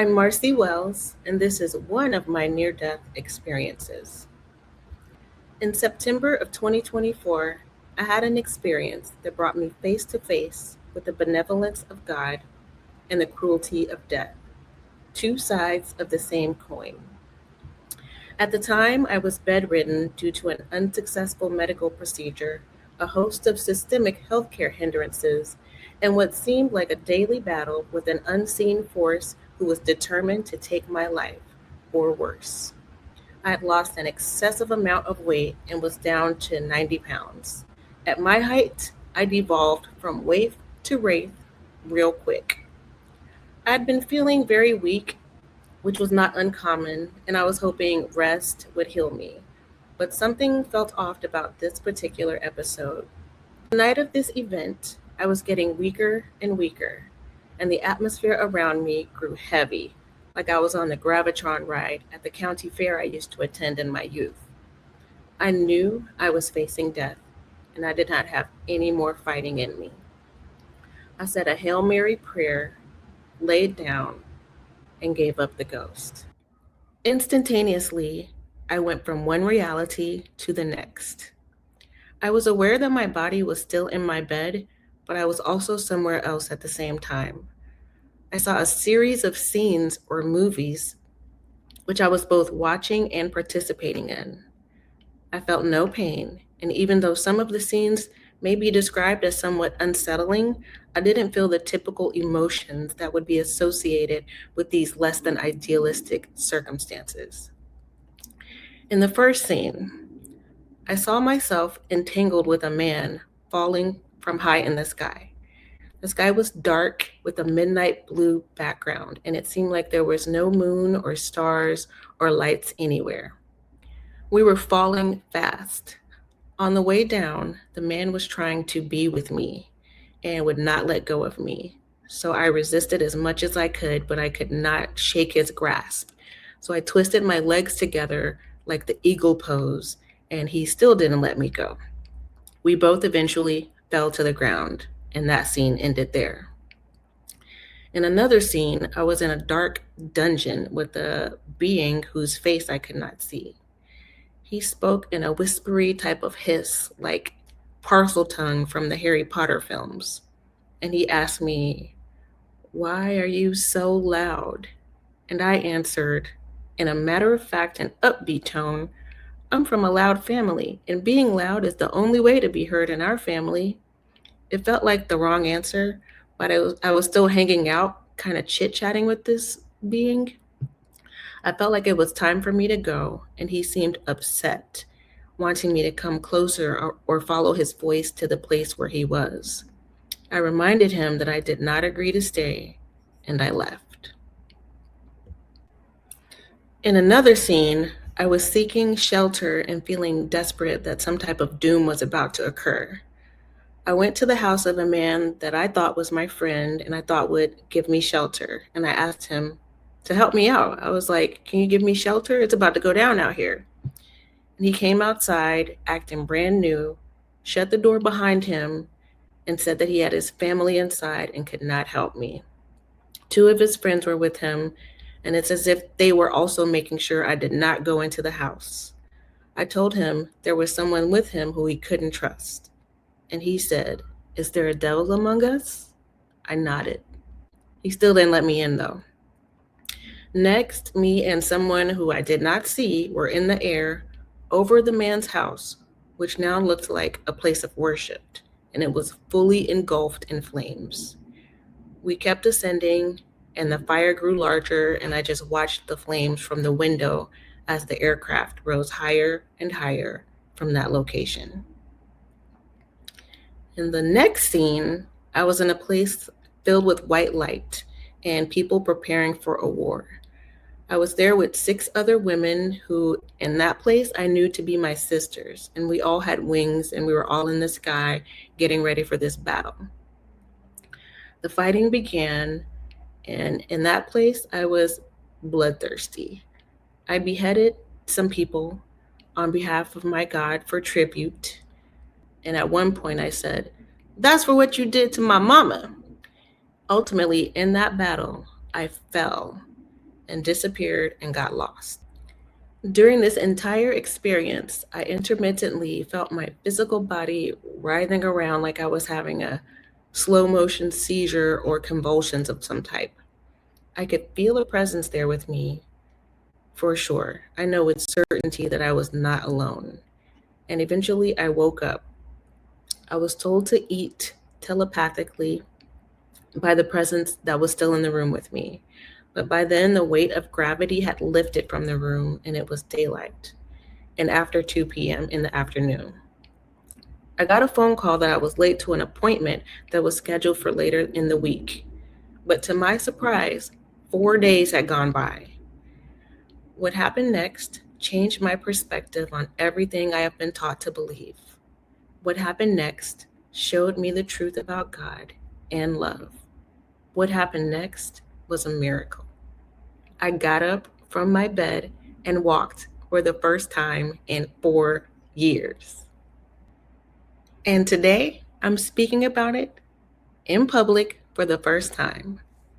I'm Marcy Wells, and this is one of my near death experiences. In September of 2024, I had an experience that brought me face to face with the benevolence of God and the cruelty of death, two sides of the same coin. At the time, I was bedridden due to an unsuccessful medical procedure, a host of systemic healthcare hindrances, and what seemed like a daily battle with an unseen force who was determined to take my life, or worse. I had lost an excessive amount of weight and was down to 90 pounds. At my height, I devolved from waif to wraith real quick. I had been feeling very weak, which was not uncommon, and I was hoping rest would heal me. But something felt off about this particular episode. The night of this event, I was getting weaker and weaker, and the atmosphere around me grew heavy, like I was on the Gravitron ride at the county fair I used to attend in my youth. I knew I was facing death, and I did not have any more fighting in me. I said a Hail Mary prayer, laid down, and gave up the ghost. Instantaneously, I went from one reality to the next. I was aware that my body was still in my bed, but I was also somewhere else at the same time. I saw a series of scenes or movies which I was both watching and participating in. I felt no pain, and even though some of the scenes may be described as somewhat unsettling, I didn't feel the typical emotions that would be associated with these less than idealistic circumstances. In the first scene, I saw myself entangled with a man falling from high in the sky. The sky was dark with a midnight blue background, and it seemed like there was no moon or stars or lights anywhere. We were falling fast. On the way down, the man was trying to be with me and would not let go of me. So I resisted as much as I could, but I could not shake his grasp. So I twisted my legs together like the eagle pose, and he still didn't let me go. We both eventually fell to the ground, and that scene ended there. In another scene, I was in a dark dungeon with a being whose face I could not see. He spoke in a whispery type of hiss, like parcel tongue from the Harry Potter films. And he asked me, "Why are you so loud?" And I answered, in a matter of fact and upbeat tone, "I'm from a loud family, and being loud is the only way to be heard in our family." It felt like the wrong answer, but I was still hanging out, kind of chit chatting with this being. I felt like it was time for me to go, and he seemed upset, wanting me to come closer or follow his voice to the place where he was. I reminded him that I did not agree to stay, and I left. In another scene, I was seeking shelter and feeling desperate that some type of doom was about to occur. I went to the house of a man that I thought was my friend and I thought would give me shelter. And I asked him to help me out. I was like, "Can you give me shelter? It's about to go down out here." And he came outside acting brand new, shut the door behind him, and said that he had his family inside and could not help me. Two of his friends were with him, and it's as if they were also making sure I did not go into the house. I told him there was someone with him who he couldn't trust. And he said, "Is there a devil among us?" I nodded. He still didn't let me in, though. Next, me and someone who I did not see were in the air over the man's house, which now looked like a place of worship, and it was fully engulfed in flames. We kept ascending, and the fire grew larger, and I just watched the flames from the window as the aircraft rose higher and higher from that location. In the next scene, I was in a place filled with white light and people preparing for a war. I was there with 6 other women who, in that place, I knew to be my sisters, and we all had wings and we were all in the sky getting ready for this battle. The fighting began, and in that place, I was bloodthirsty. I beheaded some people on behalf of my God for tribute. And at one point, I said, "That's for what you did to my mama." Ultimately, in that battle, I fell. and disappeared and got lost. During this entire experience, I intermittently felt my physical body writhing around like I was having a slow motion seizure or convulsions of some type. I could feel a presence there with me for sure. I know with certainty that I was not alone. And eventually I woke up. I was told to eat telepathically by the presence that was still in the room with me. But by then, the weight of gravity had lifted from the room and it was daylight, and after 2 p.m. in the afternoon. I got a phone call that I was late to an appointment that was scheduled for later in the week. But to my surprise, 4 days had gone by. What happened next changed my perspective on everything I have been taught to believe. What happened next showed me the truth about God and love. What happened next was a miracle. I got up from my bed and walked for the first time in 4 years. And today, I'm speaking about it in public for the first time.